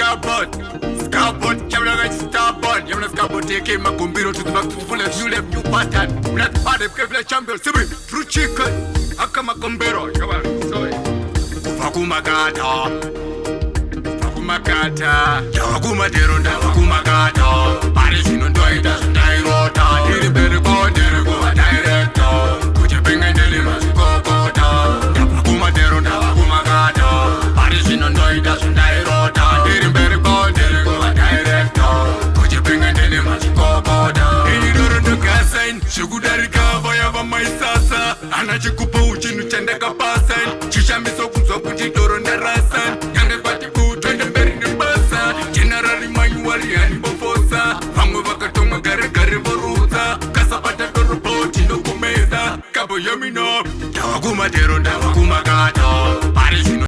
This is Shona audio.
starboard. Starboard, camera right starboard. You know starboard take him a combino to the back to the full new left new pattern. Black party, Kevlar champion, Sibi, fruit chicken. Akama combero, come on, sorry. Fakumagata. Fakumagata. Yawaguma derunda, Fakumagata. Paris in Doida, Nairota. Diri Bergo, Dergo, director. Kuja Benga Delima, Kokota. Fakuma derunda.